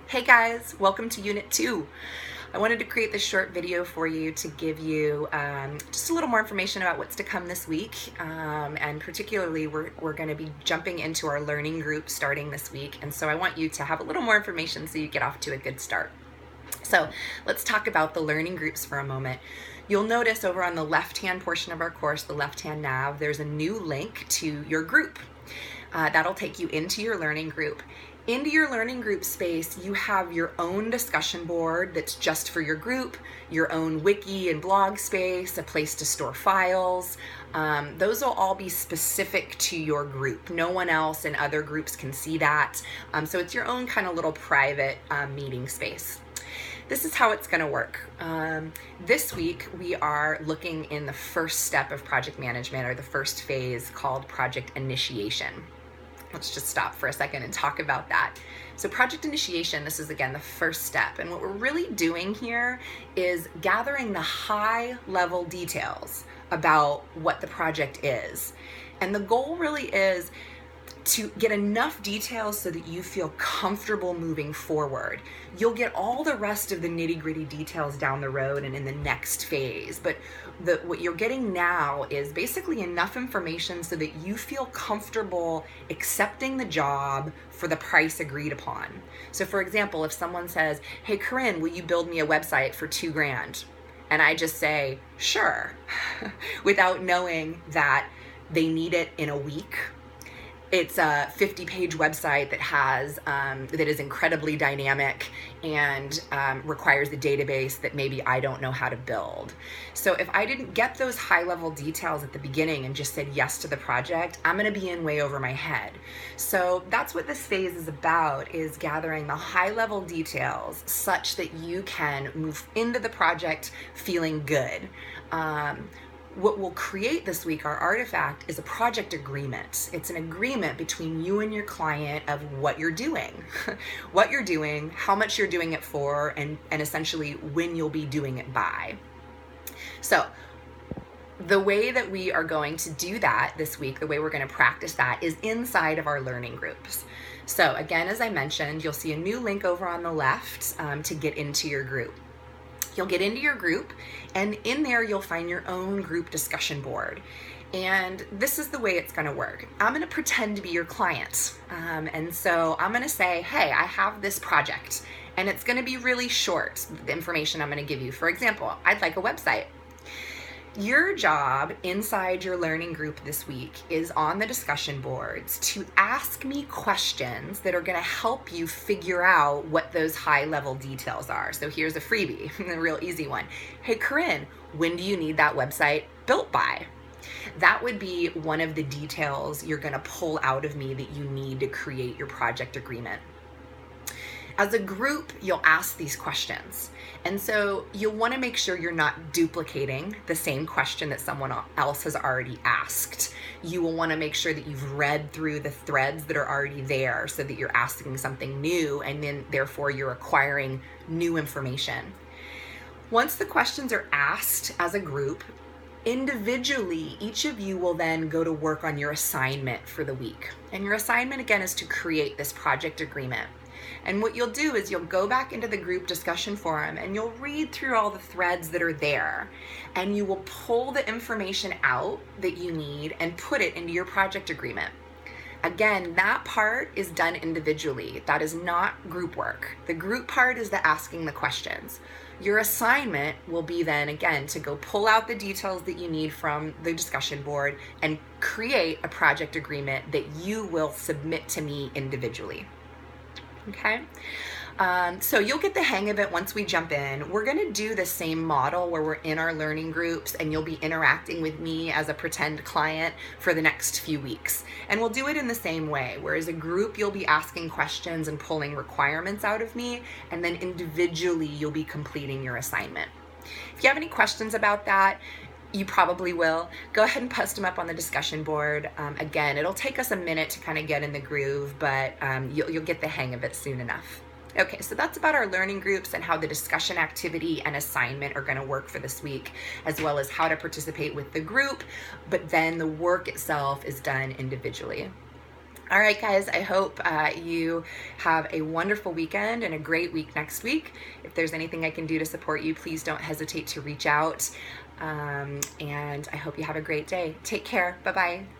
Hey guys, welcome to Unit 2. I wanted to create this short video for you to give you just a little more information about what's to come this week, and particularly we're going to be jumping into our learning group starting this week, and so I want you to have a little more information so you get off to a good start. So let's talk about the learning groups for a moment. You'll notice over on the left-hand portion of our course, the left-hand nav, there's a new link to your group. That'll take you into your learning group. Into your learning group space, you have your own discussion board that's just for your group, your own wiki and blog space, a place to store files. Those will all be specific to your group. No one else in other groups can see that. So it's your own kind of little private meeting space. This is how it's going to work. This week, we are looking in the first step of project management, or the first phase, called project initiation. Let's just stop for a second and talk about that. So project initiation, this is again the first step. And what we're really doing here is gathering the high level details about what the project is. And the goal really is to get enough details so that you feel comfortable moving forward. You'll get all the rest of the nitty-gritty details down the road and in the next phase, but what you're getting now is basically enough information so that you feel comfortable accepting the job for the price agreed upon. So for example, if someone says, "Hey Corinne, will you build me a website for $2,000?" And I just say, "Sure," without knowing that they need it in a week. It's a 50-page website that has that is incredibly dynamic and requires a database that maybe I don't know how to build. So if I didn't get those high-level details at the beginning and just said yes to the project, I'm going to be in way over my head. So that's what this phase is about, is gathering the high-level details such that you can move into the project feeling good. What we'll create this week, our artifact, is a project agreement. It's an agreement between you and your client of what you're doing, how much you're doing it for, and essentially when you'll be doing it by. So the way that we are going to do that this week, the way we're going to practice that, is inside of our learning groups. So again, as I mentioned, you'll see a new link over on the left to get into your group. You'll get into your group, and in there you'll find your own group discussion board. And this is the way it's going to work. I'm going to pretend to be your client. And so I'm going to say, "Hey, I have this project," and it's going to be really short, the information I'm going to give you. For example, I'd like a website. Your job inside your learning group this week is on the discussion boards to ask me questions that are going to help you figure out what those high-level details are. So here's a freebie, a real easy one. "Hey Corinne, when do you need that website built by?" That would be one of the details you're going to pull out of me that you need to create your project agreement. As a group, you'll ask these questions. And so you'll want to make sure you're not duplicating the same question that someone else has already asked. You will want to make sure that you've read through the threads that are already there so that you're asking something new, and then therefore you're acquiring new information. Once the questions are asked as a group, individually, each of you will then go to work on your assignment for the week. And your assignment, again, is to create this project agreement. And what you'll do is you'll go back into the group discussion forum and you'll read through all the threads that are there, and you will pull the information out that you need and put it into your project agreement. Again, that part is done individually. That is not group work. The group part is the asking the questions. Your assignment will be then, again, to go pull out the details that you need from the discussion board and create a project agreement that you will submit to me individually. Okay, so you'll get the hang of it once we jump in. We're going to do the same model where we're in our learning groups, and you'll be interacting with me as a pretend client for the next few weeks. And we'll do it in the same way, where as a group you'll be asking questions and pulling requirements out of me, and then individually you'll be completing your assignment. If you have any questions about that, you probably will. Go ahead and post them up on the discussion board. Again, it'll take us a minute to kind of get in the groove, but you'll get the hang of it soon enough. Okay, so that's about our learning groups and how the discussion activity and assignment are going to work for this week, as well as how to participate with the group, but then the work itself is done individually. All right, guys, I hope you have a wonderful weekend and a great week next week. If there's anything I can do to support you, please don't hesitate to reach out. And I hope you have a great day. Take care. Bye-bye.